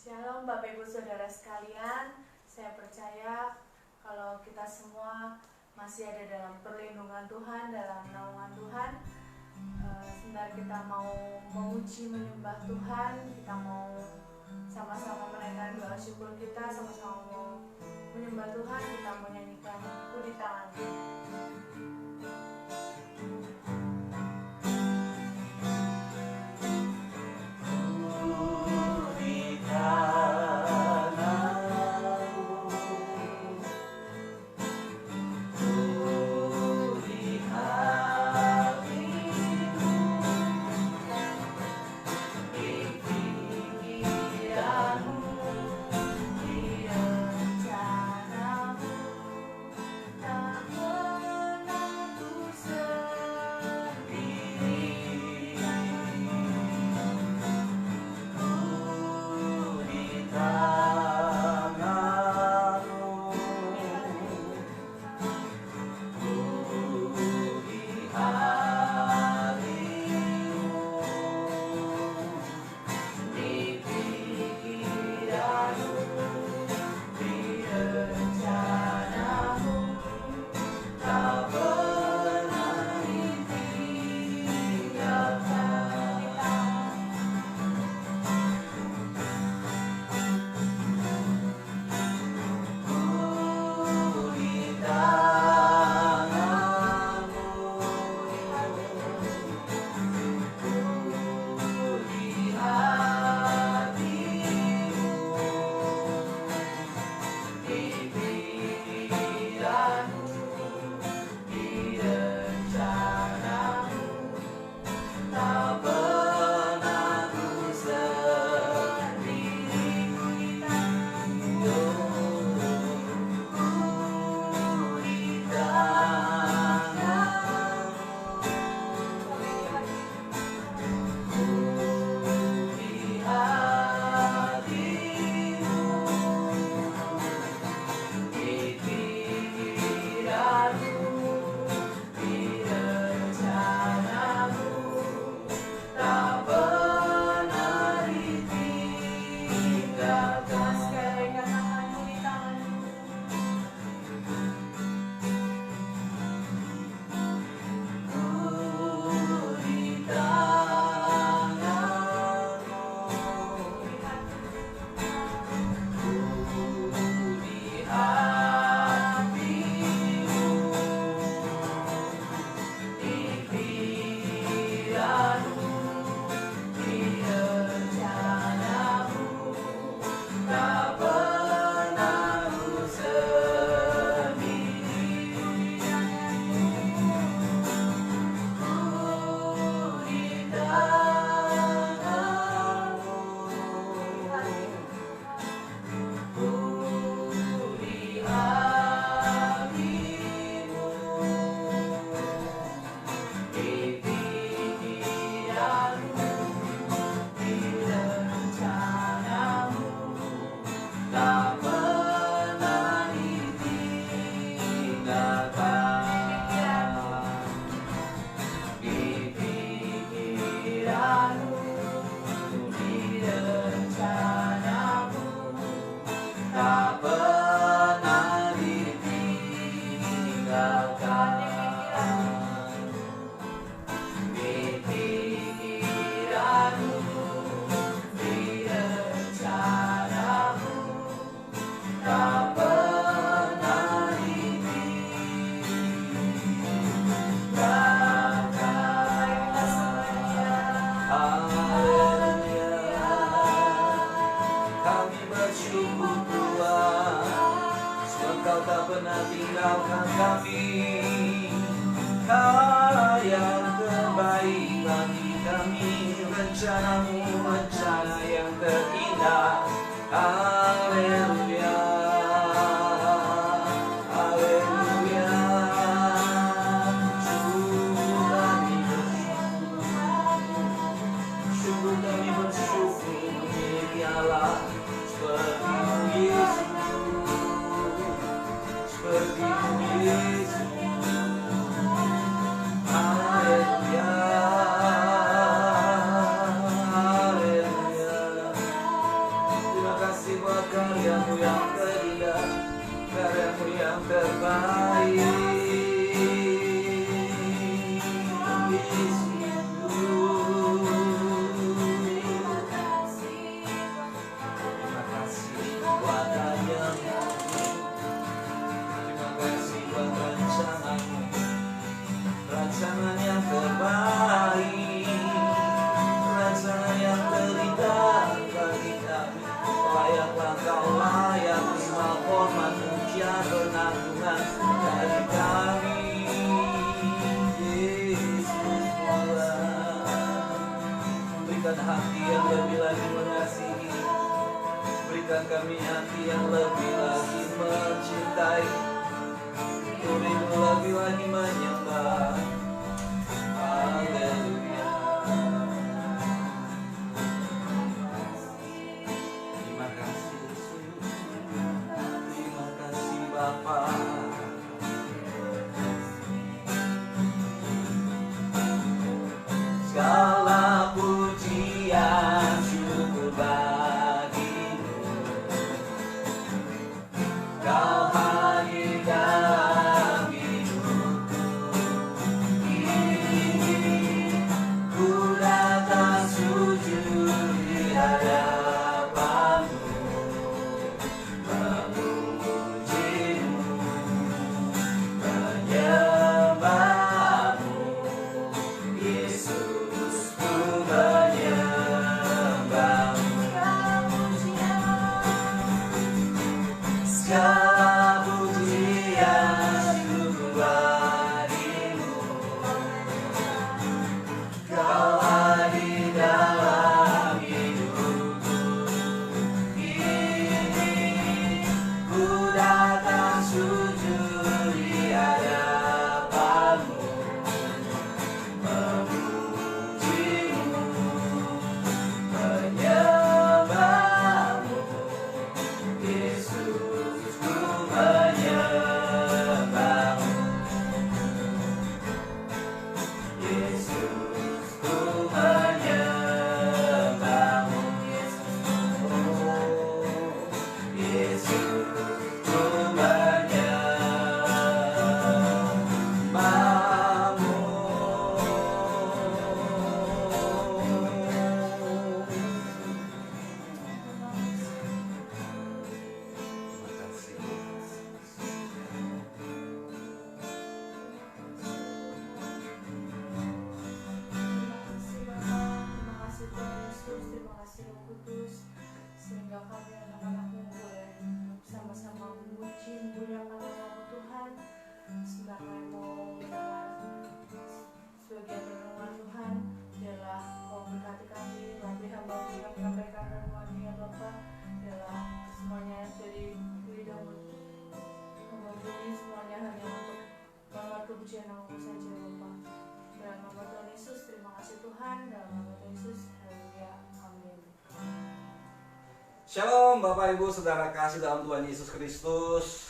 Shalom Bapak Ibu Saudara sekalian, saya percaya kalau kita semua masih ada dalam perlindungan Tuhan, dalam naungan Tuhan. Sebentar kita mau memuji menyembah Tuhan, kita mau sama-sama menaikkan doa syukur kita, sama-sama mau menyembah Tuhan, kita mau nyanyikan Ku di Tangan-Mu. yang terbaik. Rancangan yang terbaik, rancangan yang terindah bagi kami. Layaklah Kau layak terima hormat, pujian, pengagungan dari kami. Yesus Tuhan, berikan hati yang lebih lagi mengasihi, berikan kami hati yang lebih lagi mencintai, rindu lebih lagi menyembah. Haleluya. Terima kasih Yesus, terima kasih Bapa. Segala pujian syukur bagimu, Kau hadir dalam hidupku. Ku datang sujud di hadapanmu, memujimu, menyembahmu. Yesus, ku menyembahmu. Segala pujian syukur bagimu, Kau hadir dalam hidupku. Kini ku datang sujud di hadapanmu, memujimu, menyembahmu. Yesus, ku menyembahmu. Yesus, ku menyembahmu. Yesus, ku menyembahmu. Terima kasih. Terima kasih Bapa, terima kasih Tuhan Yesus, terima kasih Roh Kudus, sehingga kami anak-anakmu boleh sama-sama memuji, memuliakan nama Tuhan. Sebentar kami mau mendengar sebagian renungan Tuhan. Biarlah Kau berkati kami, melalui hamba-Mu yang menyampaikan renungan ya Bapa. Biarlah semuanya dari lidahmu, hamba-Mu ini semuanya hanya untuk merawat kepujian nama-Mu saja Bapa. Dalam nama Tuhan Yesus, terima kasih Tuhan. Dalam nama Tuhan Yesus, haleluya, amin. Shalom Bapak Ibu Saudara kasih dalam Tuhan Yesus Kristus.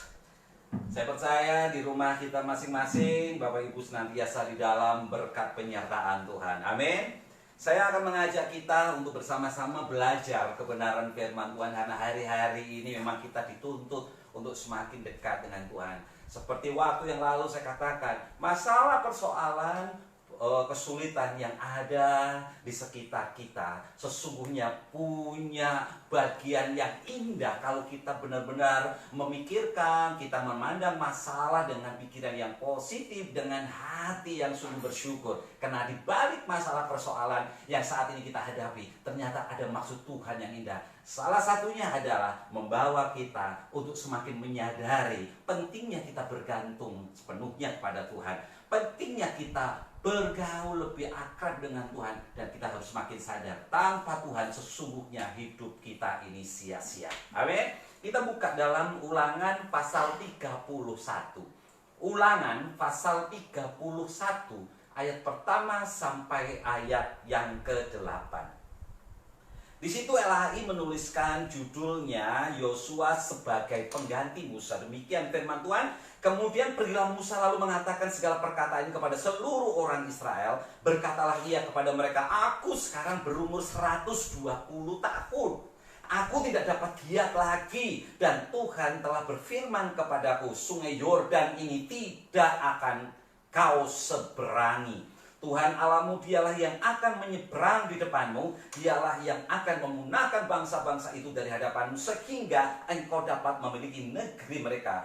Saya percaya di rumah kita masing-masing Bapak Ibu senantiasa di dalam berkat penyertaan Tuhan. Amin. Saya akan mengajak kita untuk bersama-sama belajar kebenaran firman Tuhan, karena hari-hari ini memang kita dituntut untuk semakin dekat dengan Tuhan. Seperti waktu yang lalu saya katakan, masalah persoalan kesulitan yang ada di sekitar kita sesungguhnya punya bagian yang indah kalau kita benar-benar memikirkan, kita memandang masalah dengan pikiran yang positif, dengan hati yang sungguh bersyukur. Karena di balik masalah persoalan yang saat ini kita hadapi, ternyata ada maksud Tuhan yang indah. Salah satunya adalah membawa kita untuk semakin menyadari pentingnya kita bergantung sepenuhnya kepada Tuhan. Pentingnya kita bergaul lebih akrab dengan Tuhan, dan kita harus semakin sadar tanpa Tuhan sesungguhnya hidup kita ini sia-sia. Amin. Kita buka dalam Ulangan pasal 31. Ulangan pasal 31 ayat pertama sampai ayat yang ke-8. Di situ LHI menuliskan judulnya Yosua sebagai pengganti Musa. Demikian firman Tuhan. Kemudian pergilah Musa lalu mengatakan segala perkataan ini kepada seluruh orang Israel. Berkatalah ia kepada mereka, aku sekarang berumur 120 tahun. Aku tidak dapat giat lagi. Dan Tuhan telah berfirman kepadaku, sungai Yordan ini tidak akan kau seberangi. Tuhan Allahmu dialah yang akan menyeberang di depanmu. Dialah yang akan memunahkan bangsa-bangsa itu dari hadapanmu, sehingga engkau dapat memiliki negeri mereka.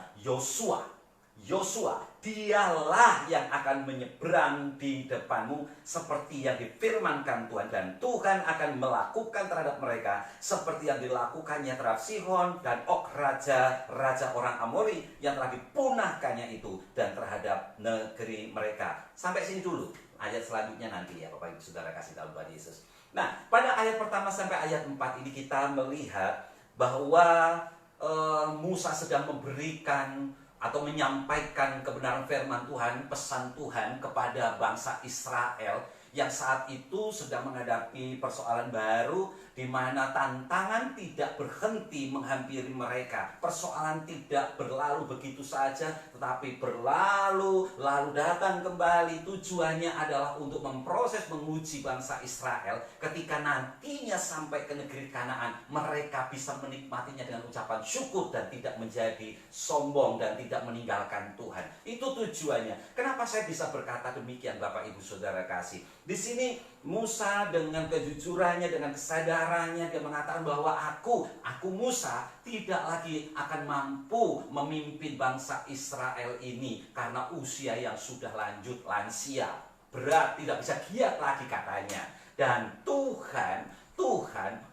Yosua, dialah yang akan menyeberang di depanmu seperti yang difirmankan Tuhan. Dan Tuhan akan melakukan terhadap mereka seperti yang dilakukannya terhadap Sihon dan Og, raja orang Amori yang telah dipunahkannya itu, dan terhadap negeri mereka. Sampai sini dulu. Ayat selanjutnya nanti ya Bapak Ibu Saudara kasih dalam Tuhan Yesus. Nah, pada ayat pertama sampai ayat 4 ini kita melihat bahwa Musa sedang memberikan atau menyampaikan kebenaran firman Tuhan, pesan Tuhan kepada bangsa Israel yang saat itu sedang menghadapi persoalan baru, di mana tantangan tidak berhenti menghampiri mereka. Persoalan tidak berlalu begitu saja, tetapi berlalu, lalu datang kembali. Tujuannya adalah untuk memproses, menguji bangsa Israel. Ketika nantinya sampai ke negeri Kanaan, mereka bisa menikmatinya dengan ucapan syukur dan tidak menjadi sombong dan tidak meninggalkan Tuhan. Itu tujuannya. Kenapa saya bisa berkata demikian, Bapak Ibu Saudara kasih? Di sini Musa dengan kejujurannya, dengan kesadarannya, dia mengatakan bahwa aku Musa tidak lagi akan mampu memimpin bangsa Israel ini karena usia yang sudah lansia, berat, tidak bisa giat lagi katanya. Dan Tuhan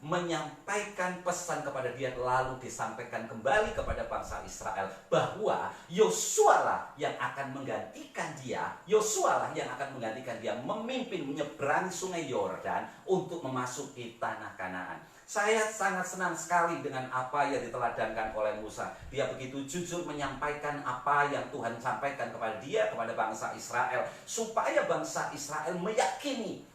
menyampaikan pesan kepada dia, lalu disampaikan kembali kepada bangsa Israel bahwa Yosua lah yang akan menggantikan dia. Yosua lah yang akan menggantikan dia memimpin menyeberangi sungai Yordan untuk memasuki tanah Kanaan. Saya sangat senang sekali dengan apa yang diteladankan oleh Musa. Dia begitu jujur menyampaikan apa yang Tuhan sampaikan kepada dia, kepada bangsa Israel, supaya bangsa Israel meyakini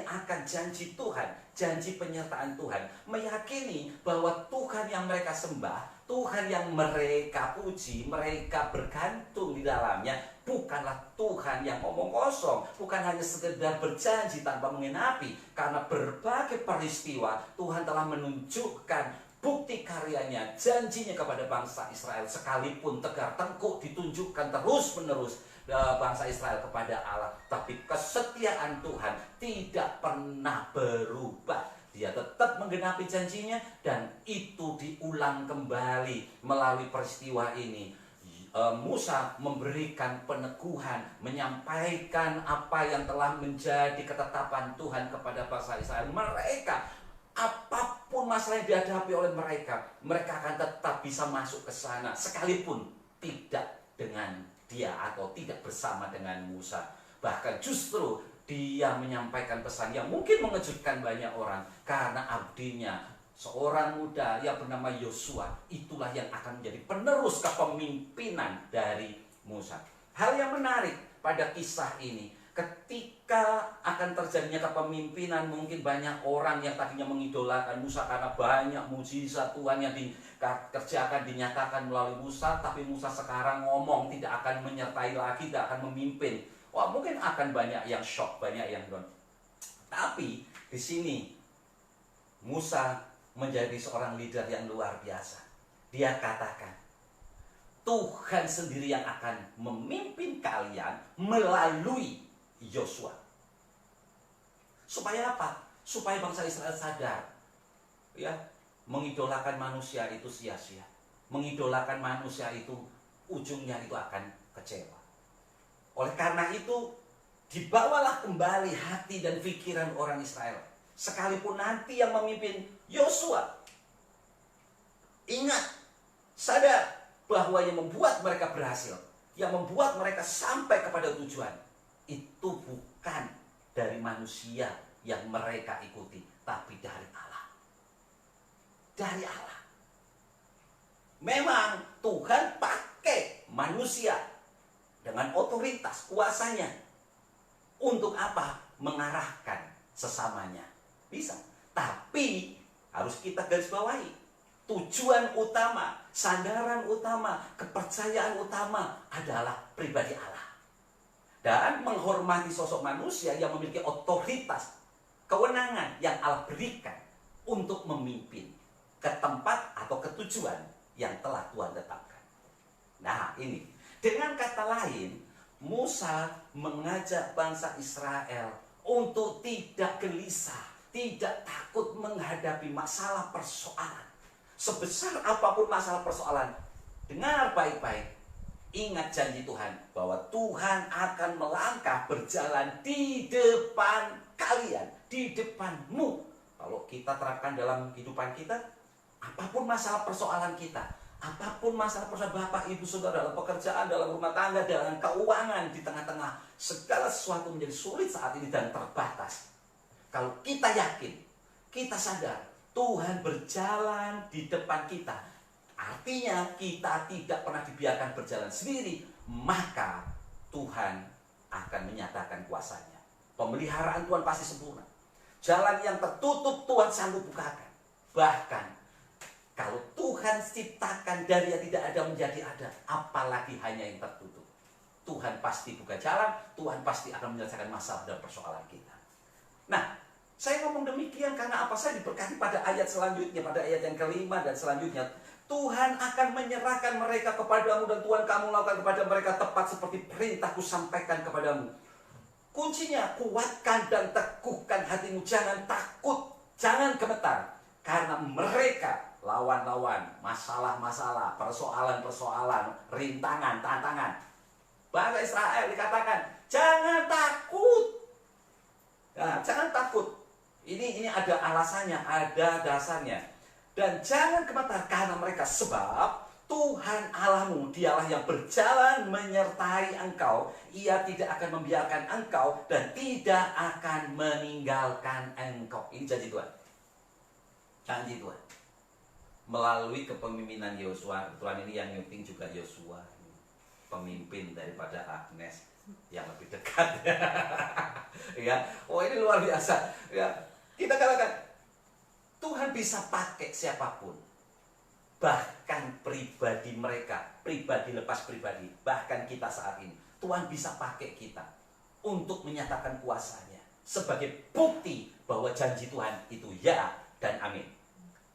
akan janji Tuhan, janji penyertaan Tuhan, meyakini bahwa Tuhan yang mereka sembah, Tuhan yang mereka puji, mereka bergantung di dalamnya, bukanlah Tuhan yang ngomong kosong, bukan hanya sekedar berjanji tanpa mengenapi. Karena berbagai peristiwa Tuhan telah menunjukkan bukti karyanya, janjinya kepada bangsa Israel, sekalipun tegar tengkuk ditunjukkan terus-menerus bangsa Israel kepada Allah, tapi kesetiaan Tuhan tidak pernah berubah. Dia tetap menggenapi janjinya, dan itu diulang kembali melalui peristiwa ini. Musa memberikan peneguhan, menyampaikan apa yang telah menjadi ketetapan Tuhan kepada bangsa Israel. Mereka, apapun masalah yang dihadapi oleh mereka akan tetap bisa masuk ke sana, sekalipun tidak dengan dia atau tidak bersama dengan Musa. Bahkan justru dia menyampaikan pesan yang mungkin mengejutkan banyak orang, karena abdinya, seorang muda yang bernama Yosua, itulah yang akan menjadi penerus kepemimpinan dari Musa. Hal yang menarik pada kisah ini, ketika akan terjadinya kepemimpinan, mungkin banyak orang yang tadinya mengidolakan Musa karena banyak mujizat Tuhan yang dikerjakan, dinyatakan melalui Musa, tapi Musa sekarang ngomong tidak akan menyertai lagi, tidak akan memimpin. Wah, mungkin akan banyak yang shock, banyak yang down. Tapi di sini Musa menjadi seorang leader yang luar biasa. Dia katakan, Tuhan sendiri yang akan memimpin kalian melalui Yosua. Supaya apa? Supaya bangsa Israel sadar, ya, mengidolakan manusia itu sia-sia. Mengidolakan manusia itu ujungnya itu akan kecewa. Oleh karena itu, dibawalah kembali hati dan pikiran orang Israel. Sekalipun nanti yang memimpin Yosua, ingat, sadar bahwa yang membuat mereka berhasil, yang membuat mereka sampai kepada tujuan, itu bukan dari manusia yang mereka ikuti, tapi dari Allah. Dari Allah. Memang Tuhan pakai manusia dengan otoritas kuasanya untuk apa? Mengarahkan sesamanya. Bisa. Tapi harus kita garis bawahi, tujuan utama, sandaran utama, kepercayaan utama adalah pribadi Allah. Dan menghormati sosok manusia yang memiliki otoritas, kewenangan yang Allah berikan untuk memimpin. ke tempat atau ke tujuan yang telah Tuhan tetapkan. Nah ini, dengan kata lain, Musa mengajak bangsa Israel untuk tidak gelisah, tidak takut menghadapi masalah persoalan. Sebesar apapun masalah persoalan, dengar baik-baik. Ingat janji Tuhan bahwa Tuhan akan melangkah berjalan di depan kalian, di depanmu. Kalau kita terapkan dalam kehidupan kita, apapun masalah persoalan kita, apapun masalah persoalan Bapak, Ibu, Saudara, dalam pekerjaan, dalam rumah tangga, dalam keuangan, di tengah-tengah segala sesuatu menjadi sulit saat ini dan terbatas. Kalau kita yakin, kita sadar, Tuhan berjalan di depan kita, artinya kita tidak pernah dibiarkan berjalan sendiri, maka Tuhan akan menyatakan kuasanya. Pemeliharaan Tuhan pasti sempurna. Jalan yang tertutup Tuhan sanggup bukakan. Bahkan kalau Tuhan ciptakan dari yang tidak ada menjadi ada, apalagi hanya yang tertutup, Tuhan pasti buka jalan, Tuhan pasti akan menyelesaikan masalah dan persoalan kita. Nah, saya ngomong demikian karena apa? Saya diberkati pada ayat selanjutnya, pada ayat yang kelima dan selanjutnya. Tuhan akan menyerahkan mereka kepadamu dan Tuhan kamu lakukan kepada mereka tepat seperti perintahku sampaikan kepadamu. Kuncinya, kuatkan dan teguhkan hatimu, jangan takut, jangan gemetar. Karena mereka, lawan-lawan, masalah-masalah, persoalan-persoalan, rintangan, tantangan. Bangsa Israel dikatakan, jangan takut. Nah, jangan takut. Ini ada alasannya, ada dasarnya. Dan jangan gemetar karena mereka, sebab Tuhan Allahmu, dialah yang berjalan menyertai engkau. Ia tidak akan membiarkan engkau dan tidak akan meninggalkan engkau. Ini janji Tuhan. Janji Tuhan. Melalui kepemimpinan Yosua, Tuhan ini yang penting juga Yosua, pemimpin daripada Agnes yang lebih dekat. Ya, oh ini luar biasa. Ya, kita katakan Tuhan bisa pakai siapapun, bahkan pribadi mereka, pribadi lepas pribadi, bahkan kita saat ini. Tuhan bisa pakai kita untuk menyatakan kuasanya sebagai bukti bahwa janji Tuhan itu ya dan amin.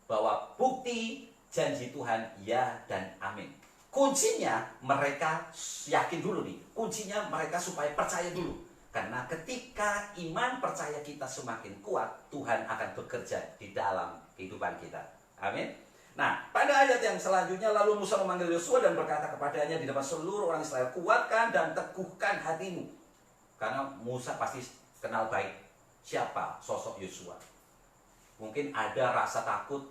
Bahwa bukti janji Tuhan ya dan amin. Kuncinya mereka yakin dulu nih, kuncinya mereka supaya percaya dulu. Karena ketika iman percaya kita semakin kuat, Tuhan akan bekerja di dalam kehidupan kita. Amin. Nah, pada ayat yang selanjutnya, lalu Musa memanggil Yosua dan berkata kepadanya di depan seluruh orang Israel, kuatkan dan teguhkan hatimu. Karena Musa pasti kenal baik siapa sosok Yosua. Mungkin ada rasa takut,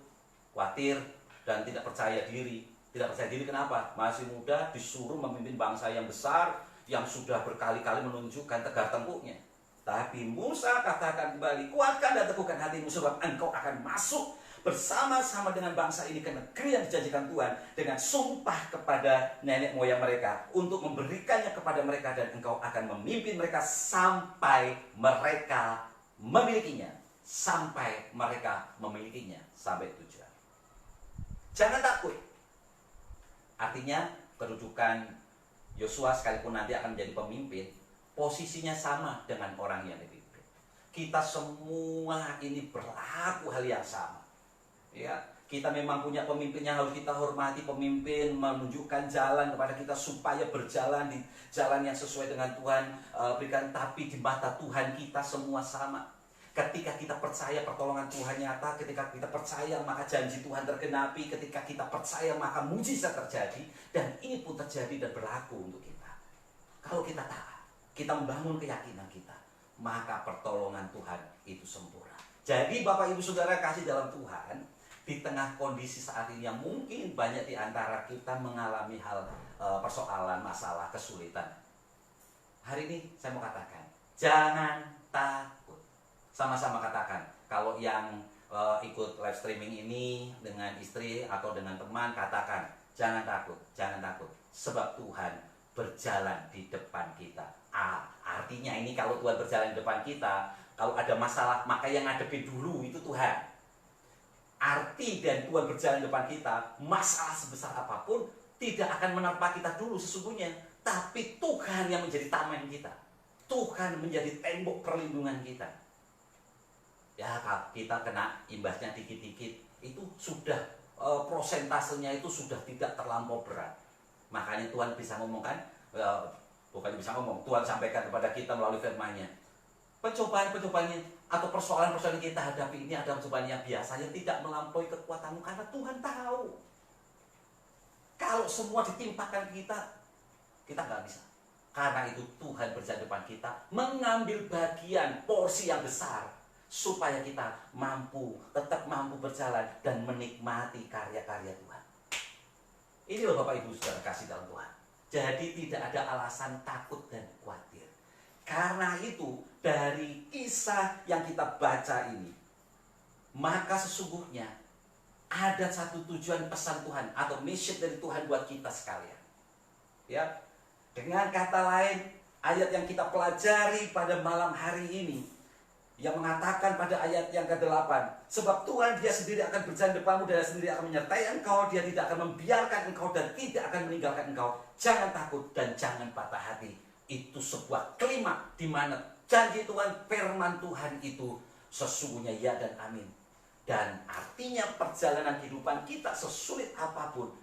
khawatir, dan tidak percaya diri. Tidak percaya diri kenapa? Masih muda, disuruh memimpin bangsa yang besar, yang sudah berkali-kali menunjukkan tegar tengkuknya. Tapi Musa katakan kembali, kuatkan dan teguhkan hatimu, sebab engkau akan masuk bersama-sama dengan bangsa ini ke negeri yang dijanjikan Tuhan dengan sumpah kepada nenek moyang mereka untuk memberikannya kepada mereka, dan engkau akan memimpin mereka sampai mereka memilikinya, sampai mereka memilikinya sampai tujuan. Jangan takut. Artinya kedudukan Yosua sekalipun nanti akan menjadi pemimpin, posisinya sama dengan orang yang dipimpin. Kita semua ini berlaku hal yang sama. Ya, kita memang punya pemimpin yang harus kita hormati. Pemimpin menunjukkan jalan kepada kita supaya berjalan di jalan yang sesuai dengan Tuhan berikan. Tapi di mata Tuhan kita semua sama. Ketika kita percaya pertolongan Tuhan nyata, ketika kita percaya maka janji Tuhan tergenapi, ketika kita percaya maka mujizat terjadi, dan ini pun terjadi dan berlaku untuk kita. Kalau kita taat, kita membangun keyakinan kita, maka pertolongan Tuhan itu sempurna. Jadi Bapak Ibu Saudara kasih dalam Tuhan, di tengah kondisi saat ini yang mungkin banyak di antara kita mengalami hal persoalan, masalah, kesulitan. Hari ini saya mau katakan, jangan takut. Sama-sama katakan, kalau yang ikut live streaming ini dengan istri atau dengan teman, katakan, jangan takut, jangan takut. Sebab Tuhan berjalan di depan kita. Artinya ini kalau Tuhan berjalan di depan kita, kalau ada masalah, maka yang ngadepin dulu itu Tuhan. Arti dan Tuhan berjalan di depan kita, masalah sebesar apapun tidak akan menerpa kita dulu sesungguhnya. Tapi Tuhan yang menjadi tameng kita. Tuhan menjadi tembok perlindungan kita. Ya, kalau kita kena imbasnya dikit-dikit, itu sudah prosentasenya itu sudah tidak terlampau berat. Makanya Tuhan bisa ngomongkan, bukan bisa ngomong, Tuhan sampaikan kepada kita melalui firman-Nya. Pencobaan-pencobaannya atau persoalan-persoalan yang kita hadapi ini adalah cobaan yang biasa, yang tidak melampaui kekuatanmu, karena Tuhan tahu. Kalau semua ditimpakan kita nggak bisa. Karena itu Tuhan berjalan depan kita, mengambil bagian porsi yang besar, supaya kita tetap mampu berjalan dan menikmati karya-karya Tuhan. Ini loh Bapak Ibu Saudara kasih dalam Tuhan. Jadi tidak ada alasan takut dan khawatir. Karena itu dari kisah yang kita baca ini, maka sesungguhnya ada satu tujuan pesan Tuhan atau mission dari Tuhan buat kita sekalian. Ya, dengan kata lain, ayat yang kita pelajari pada malam hari ini yang mengatakan pada ayat yang ke-8, sebab Tuhan dia sendiri akan berjalan depanmu dan dia sendiri akan menyertai engkau, dia tidak akan membiarkan engkau dan tidak akan meninggalkan engkau. Jangan takut dan jangan patah hati. Itu sebuah kalimat di mana janji Tuhan, firman Tuhan itu sesungguhnya ya dan amin. Dan artinya perjalanan kehidupan kita sesulit apapun,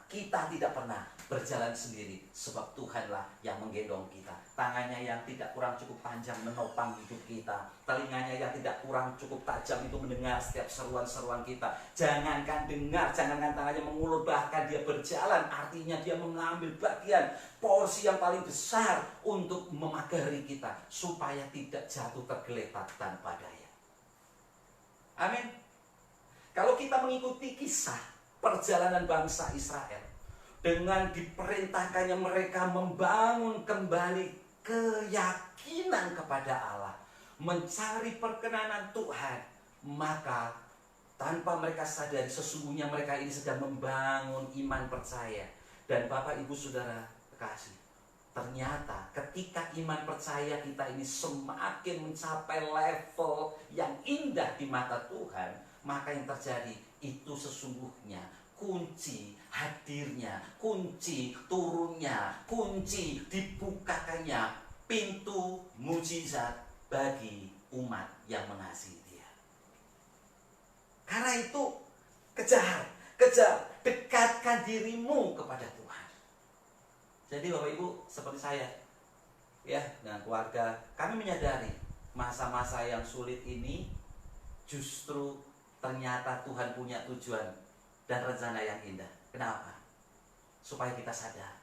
kita tidak pernah berjalan sendiri, sebab Tuhanlah yang menggendong kita. Tangannya yang tidak kurang cukup panjang menopang hidup kita, telinganya yang tidak kurang cukup tajam itu mendengar setiap seruan-seruan kita. Jangankan dengar, jangankan tangannya mengulur, bahkan dia berjalan, artinya dia mengambil bagian porsi yang paling besar untuk memagari kita supaya tidak jatuh tergeletak tanpa daya. Amin. Kalau kita mengikuti kisah perjalanan bangsa Israel, dengan diperintahkannya mereka membangun kembali keyakinan kepada Allah, mencari perkenanan Tuhan, maka tanpa mereka sadari sesungguhnya mereka ini sedang membangun iman percaya. Dan Bapak Ibu Saudara kasih, ternyata ketika iman percaya kita ini semakin mencapai level yang indah di mata Tuhan, maka yang terjadi itu sesungguhnya kunci hadirnya, kunci turunnya, kunci dibukakannya pintu mujizat bagi umat yang mengasihi Dia. Karena itu kejar, dekatkan dirimu kepada Tuhan. Jadi Bapak Ibu seperti saya, ya, dengan keluarga, kami menyadari masa-masa yang sulit ini justru ternyata Tuhan punya tujuan dan rencana yang indah. Kenapa? Supaya kita sadar,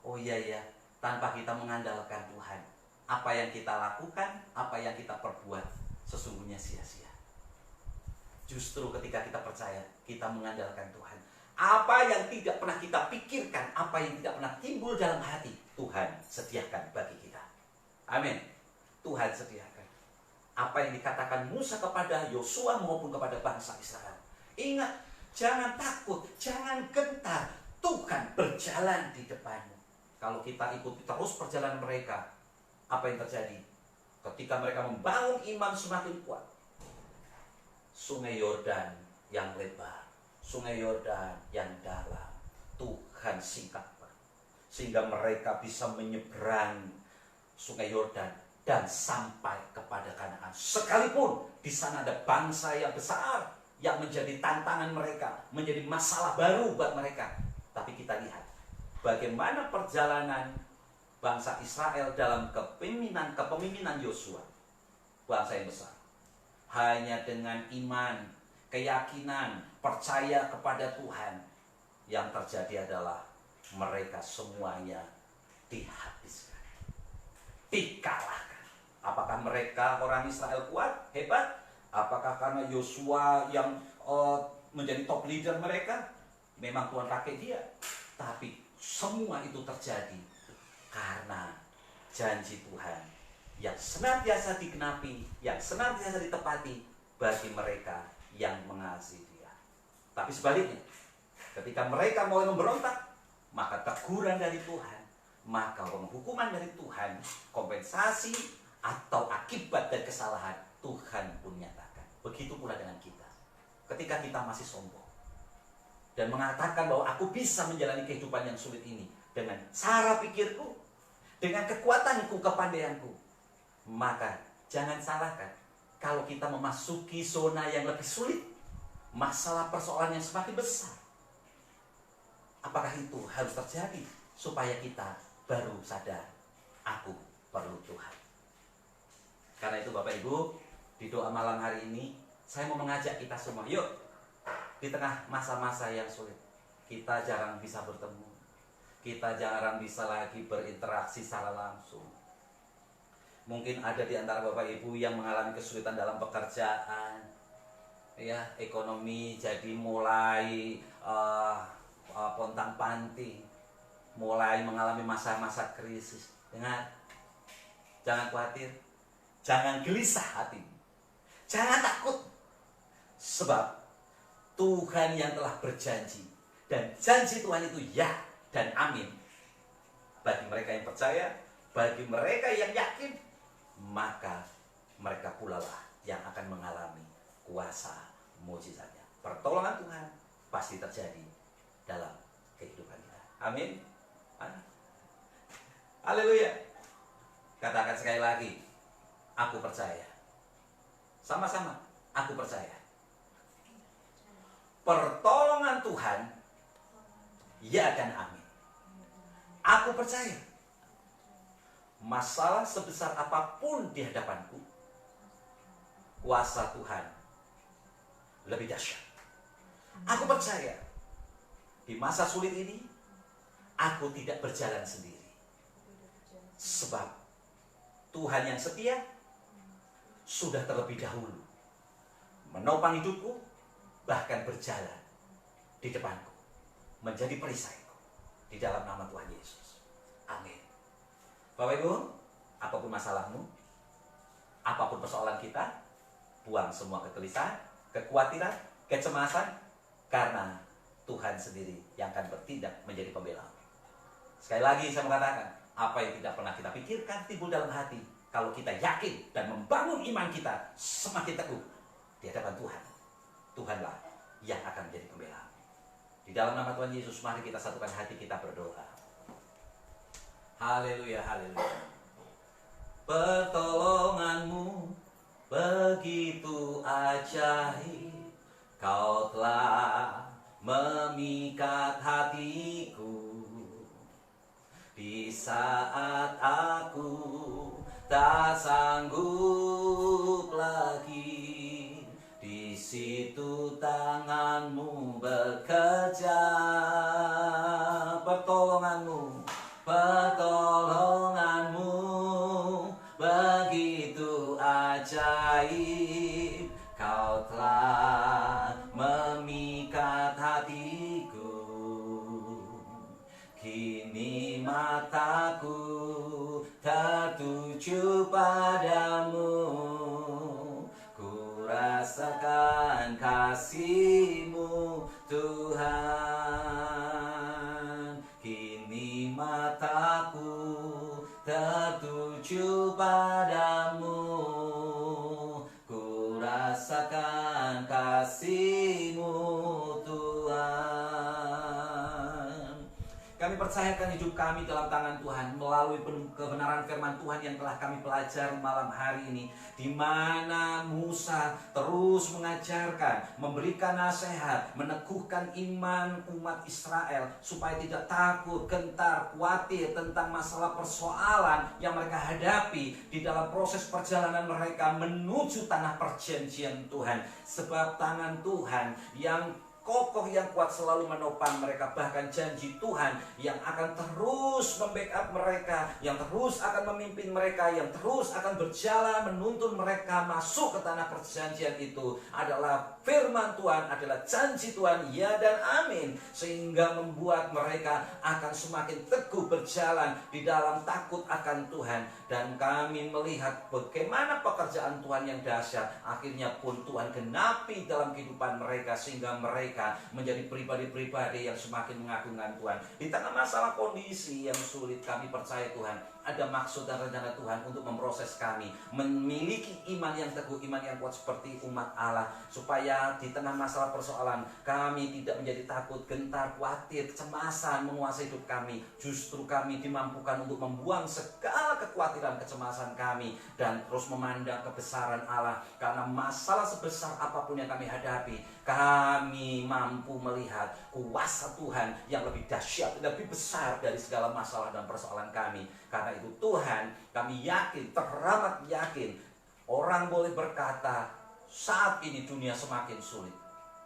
oh iya, tanpa kita mengandalkan Tuhan, apa yang kita lakukan, apa yang kita perbuat sesungguhnya sia-sia. Justru ketika kita percaya, kita mengandalkan Tuhan, apa yang tidak pernah kita pikirkan, apa yang tidak pernah timbul dalam hati, Tuhan sediakan bagi kita. Amin. Tuhan sediakan. Apa yang dikatakan Musa kepada Yosua maupun kepada bangsa Israel. Ingat, jangan takut, jangan gentar. Tuhan berjalan di depanmu. Kalau kita ikuti terus perjalanan mereka, apa yang terjadi? Ketika mereka membangun iman semakin kuat, Sungai Yordan yang lebar, Sungai Yordan yang dalam, Tuhan singkapkan, sehingga mereka bisa menyeberang Sungai Yordan dan sampai kepada Kanaan. Sekalipun di sana ada bangsa yang besar yang menjadi tantangan mereka, menjadi masalah baru buat mereka. Tapi kita lihat bagaimana perjalanan bangsa Israel dalam kepemimpinan Yosua, bangsa yang besar. Hanya dengan iman, keyakinan, percaya kepada Tuhan, yang terjadi adalah mereka semuanya dihabiskan, dikalahkan. Apakah mereka orang Israel kuat, hebat? Apakah karena Yosua yang menjadi top leader mereka? Memang Tuhan pakai dia. Tapi semua itu terjadi karena janji Tuhan yang senantiasa digenapi, yang senantiasa ditepati bagi mereka yang mengasihi Dia. Tapi sebaliknya, ketika mereka mulai memberontak, maka teguran dari Tuhan, maka hukuman dari Tuhan, kompensasi atau akibat dari kesalahan Tuhan pun nyatakan. Begitu pula dengan kita. Ketika kita masih sombong dan mengatakan bahwa aku bisa menjalani kehidupan yang sulit ini dengan cara pikirku, dengan kekuatanku, kepandaianku, maka jangan salahkan kalau kita memasuki zona yang lebih sulit. masalah persoalan yang semakin besar. Apakah itu harus terjadi supaya kita baru sadar, aku perlu Tuhan. Karena itu Bapak Ibu, di doa malam hari ini saya mau mengajak kita semua, yuk, di tengah masa-masa yang sulit, kita jarang bisa bertemu, kita jarang bisa lagi berinteraksi secara langsung. Mungkin ada di antara Bapak Ibu yang mengalami kesulitan dalam pekerjaan, ya, ekonomi jadi mulai pontang-panting, mulai mengalami masa-masa krisis. Dengar, jangan khawatir, jangan gelisah hati, jangan takut, sebab Tuhan yang telah berjanji, dan janji Tuhan itu ya dan amin. Bagi mereka yang percaya, bagi mereka yang yakin, maka mereka pula lah yang akan mengalami kuasa mujizatnya. Pertolongan Tuhan pasti terjadi dalam kehidupan kita. Amin. Haleluya. Katakan sekali lagi, aku percaya. Sama-sama, aku percaya. Pertolongan Tuhan, ya dan amin. Aku percaya. Masalah sebesar apapun di hadapanku, kuasa Tuhan lebih dahsyat. Aku percaya di masa sulit ini aku tidak berjalan sendiri, sebab Tuhan yang setia sudah terlebih dahulu menopang hidupku, bahkan berjalan di depanku, menjadi perisaiku di dalam nama Tuhan Yesus. Amin. Bapak Ibu, apapun masalahmu, apapun persoalan kita, buang semua kegelisahan, kekhawatiran, kecemasan, karena Tuhan sendiri yang akan bertindak menjadi pembela. Sekali lagi saya mengatakan, apa yang tidak pernah kita pikirkan timbul dalam hati, kalau kita yakin dan membangun iman kita semakin teguh di hadapan Tuhan, Tuhanlah yang akan menjadi pembela. Di dalam nama Tuhan Yesus, mari kita satukan hati kita berdoa. Haleluya, haleluya. Pertolonganmu begitu ajaib, kau telah memikat hatiku. Di saat aku tak sanggup lagi, di situ tanganmu bekerja. Pertolonganmu begitu ajaib, kau telah memikat hatiku. Kini mataku tertuju padamu, ku rasakan kasih-Mu Tuhan. Kini mataku tertuju padamu, ku rasakan kasih-Mu Tuhan. Kami percayakan hidup kami dalam tangan Tuhan melalui kebenaran firman Tuhan yang telah kami pelajari malam hari ini, di mana Musa terus mengajarkan, memberikan nasihat, meneguhkan iman umat Israel supaya tidak takut, gentar, khawatir tentang masalah persoalan yang mereka hadapi di dalam proses perjalanan mereka menuju tanah perjanjian Tuhan. Sebab tangan Tuhan yang kokoh, yang kuat selalu menopang mereka. Bahkan janji Tuhan yang akan terus membackup mereka, yang terus akan memimpin mereka, yang terus akan berjalan menuntun mereka masuk ke tanah perjanjian itu adalah firman Tuhan, adalah janji Tuhan, ya dan amin. Sehingga membuat mereka akan semakin teguh berjalan di dalam takut akan Tuhan. Dan kami melihat bagaimana pekerjaan Tuhan yang dahsyat akhirnya pun Tuhan genapi dalam kehidupan mereka, sehingga mereka mereka menjadi pribadi-pribadi yang semakin mengagungkan Tuhan. Di tengah masalah kondisi yang sulit, kami percaya Tuhan, ada maksud dan rencana Tuhan untuk memproses kami memiliki iman yang teguh, iman yang kuat seperti umat Allah, supaya di tengah masalah persoalan kami tidak menjadi takut, gentar, khawatir, kecemasan menguasai hidup kami. Justru kami dimampukan untuk membuang segala kekhawatiran, kecemasan kami, dan terus memandang kebesaran Allah. Karena masalah sebesar apapun yang kami hadapi, kami mampu melihat kuasa Tuhan yang lebih dahsyat, lebih besar dari segala masalah dan persoalan kami. Karena itu Tuhan, kami yakin, teramat yakin, orang boleh berkata saat ini dunia semakin sulit.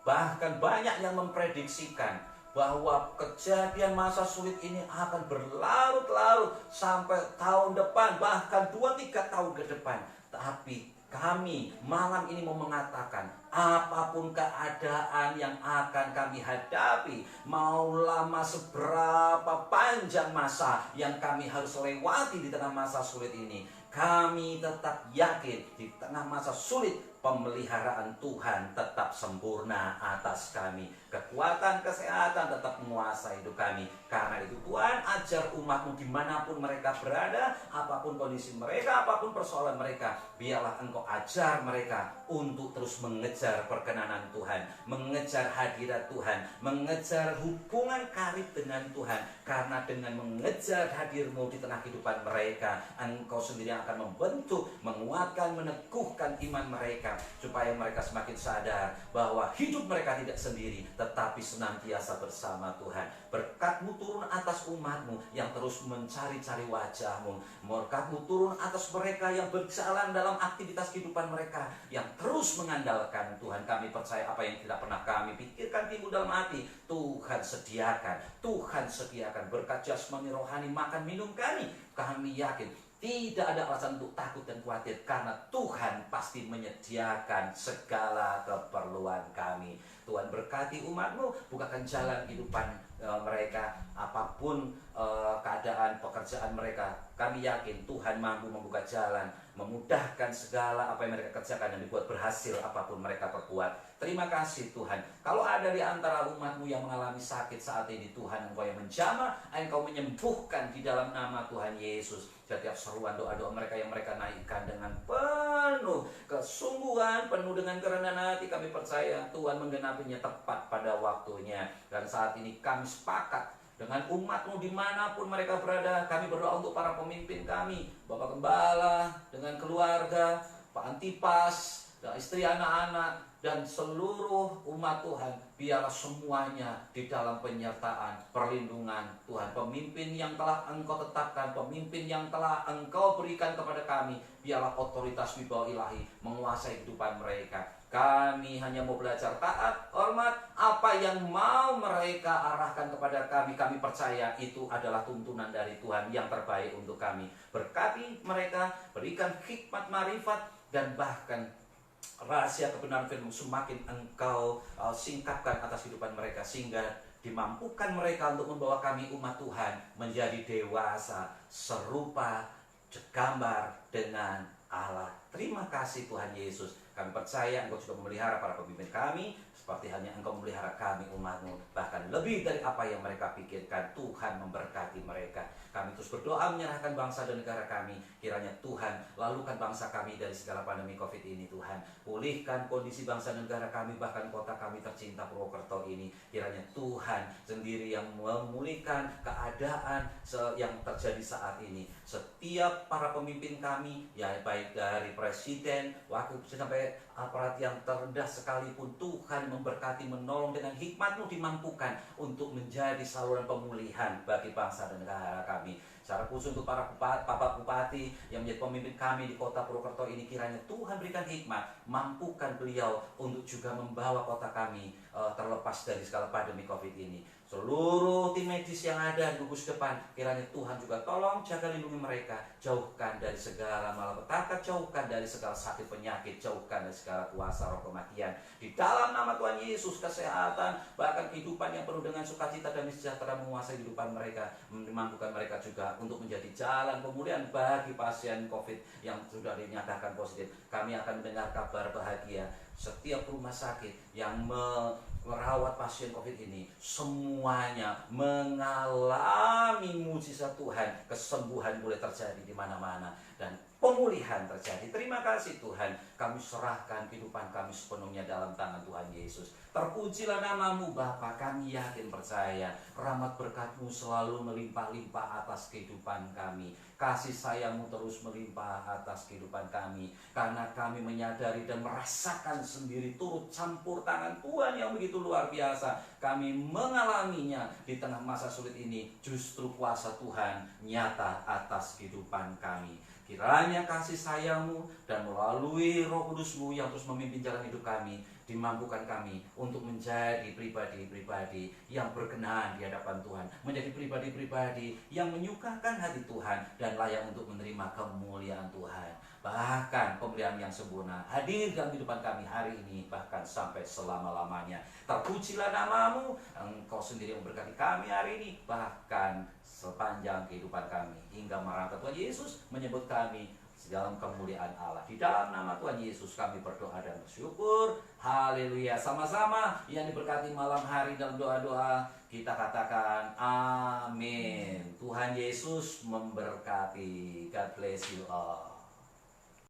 Bahkan banyak yang memprediksikan bahwa kejadian masa sulit ini akan berlarut-larut sampai tahun depan, bahkan 2-3 tahun ke depan. Tapi kami malam ini mau mengatakan, apapun keadaan yang akan kami hadapi, mau lama seberapa panjang masa yang kami harus lewati di tengah masa sulit ini, kami tetap yakin di tengah masa sulit pemeliharaan Tuhan tetap sempurna atas kami. Kekuatan kesehatan tetap menguasai hidup kami. Karena itu Tuhan, ajar umat-Mu dimanapun mereka berada, apapun kondisi mereka, apapun persoalan mereka, biarlah Engkau ajar mereka untuk terus mengejar perkenanan Tuhan, mengejar hadirat Tuhan, mengejar hubungan karib dengan Tuhan. Karena dengan mengejar hadir-Mu di tengah kehidupan mereka, Engkau sendiri akan membentuk, menguatkan, meneguhkan iman mereka, supaya mereka semakin sadar bahwa hidup mereka tidak sendiri, tetapi senantiasa bersama Tuhan. Berkat-Mu turun atas umat-Mu yang terus mencari-cari wajah-Mu. Berkat-Mu turun atas mereka yang berjalan dalam aktivitas kehidupan mereka, yang terus mengandalkan Tuhan. Kami percaya apa yang tidak pernah kami pikirkan timbul dalam hati, Tuhan sediakan. Tuhan sediakan berkat jasmani, rohani, makan minum kami. Kami yakin tidak ada alasan untuk takut dan khawatir, karena Tuhan pasti menyediakan segala keperluan kami. Tuhan berkati umat-Mu, bukakan jalan kehidupan mereka, apapun keadaan pekerjaan mereka. Kami yakin Tuhan mampu membuka jalan, memudahkan segala apa yang mereka kerjakan, dan dibuat berhasil apapun mereka perbuat. Terima kasih Tuhan. Kalau ada di antara umat-Mu yang mengalami sakit saat ini, Tuhan, Engkau yang menjamah, Engkau menyembuhkan di dalam nama Tuhan Yesus. Setiap seruan doa-doa mereka yang mereka naikkan dengan penuh kesungguhan, penuh dengan kerendahan hati, kami percaya Tuhan menggenapinya tepat pada waktunya. Dan saat ini kami sepakat dengan umat-Mu dimanapun mereka berada. Kami berdoa untuk para pemimpin kami, Bapak Gembala dengan keluarga, Pak Antipas, dan istri, anak-anak, dan seluruh umat Tuhan. Biarlah semuanya di dalam penyertaan, perlindungan Tuhan. Pemimpin yang telah Engkau tetapkan, pemimpin yang telah Engkau berikan kepada kami, biarlah otoritas wibawa ilahi menguasai kehidupan mereka. Kami hanya mau belajar taat, hormat, apa yang mau mereka arahkan kepada kami. Kami percaya itu adalah tuntunan dari Tuhan yang terbaik untuk kami. Berkati mereka, berikan hikmat, marifat, dan bahkan rahasia kebenaran firman semakin Engkau singkapkan atas kehidupan mereka, sehingga dimampukan mereka untuk membawa kami umat Tuhan menjadi dewasa, serupa, segambar dengan Allah. Terima kasih Tuhan Yesus. Kami percaya Engkau juga memelihara para pemimpin kami, seperti halnya Engkau memelihara kami umat-Mu. Bahkan lebih dari apa yang mereka pikirkan, Tuhan memberkati mereka. Kami terus berdoa menyerahkan bangsa dan negara kami. Kiranya Tuhan lalukan bangsa kami dari segala pandemi COVID ini Tuhan. Pulihkan kondisi bangsa dan negara kami, bahkan kota kami tercinta Purwokerto ini. Kiranya Tuhan sendiri yang memulihkan keadaan yang terjadi saat ini. Setiap para pemimpin kami, ya baik dari presiden, wakil presiden, sampai aparat yang terendah sekalipun, Tuhan memberkati, menolong dengan hikmat-Mu, dimampukan untuk menjadi saluran pemulihan bagi bangsa dan negara kami. Secara khusus untuk para Bapak Bupati yang menjadi pemimpin kami di kota Purwokerto ini, kiranya Tuhan berikan hikmat, mampukan beliau untuk juga membawa kota kami terlepas dari segala pandemi COVID ini. Seluruh tim medis yang ada di gugus depan, kiranya Tuhan juga tolong jaga lindungi mereka, jauhkan dari segala malapetaka, jauhkan dari segala sakit penyakit, jauhkan dari segala kuasa roh kematian. Di dalam nama Tuhan Yesus, kesehatan, bahkan kehidupan yang penuh dengan sukacita dan sejahtera menguasai kehidupan mereka, memampukan mereka juga untuk menjadi jalan pemulihan bagi pasien COVID yang sudah dinyatakan positif. Kami akan mendengar kabar bahagia setiap rumah sakit yang merawat pasien COVID ini semuanya mengalami mujizat Tuhan. Kesembuhan boleh terjadi di mana-mana dan pemulihan terjadi. Terima kasih Tuhan, kami serahkan kehidupan kami sepenuhnya dalam tangan Tuhan Yesus. Terpujilah namamu Bapa, kami yakin percaya rahmat berkat-Mu selalu melimpah-limpah atas kehidupan kami. Kasih sayang-Mu terus melimpah atas kehidupan kami, karena kami menyadari dan merasakan sendiri turut campur tangan Tuhan yang begitu luar biasa. Kami mengalaminya di tengah masa sulit ini. Justru kuasa Tuhan nyata atas kehidupan kami. Kiranya kasih sayang-Mu dan melalui Roh Kudus-Mu yang terus memimpin jalan hidup kami, dimampukan kami untuk menjadi pribadi-pribadi yang berkenan di hadapan Tuhan, menjadi pribadi-pribadi yang menyukakan hati Tuhan dan layak untuk menerima kemuliaan Tuhan. Bahkan pemberian yang sempurna hadir dalam kehidupan kami hari ini, bahkan sampai selama-lamanya. Terpujilah namamu, Engkau sendiri yang memberkati kami hari ini, bahkan sepanjang kehidupan kami, hingga merangkap Tuhan Yesus menyebut kami dalam kemuliaan Allah. Di dalam nama Tuhan Yesus kami berdoa dan bersyukur. Haleluya. Sama-sama yang diberkati malam hari dalam doa-doa, kita katakan amin. Tuhan Yesus memberkati. God bless you all.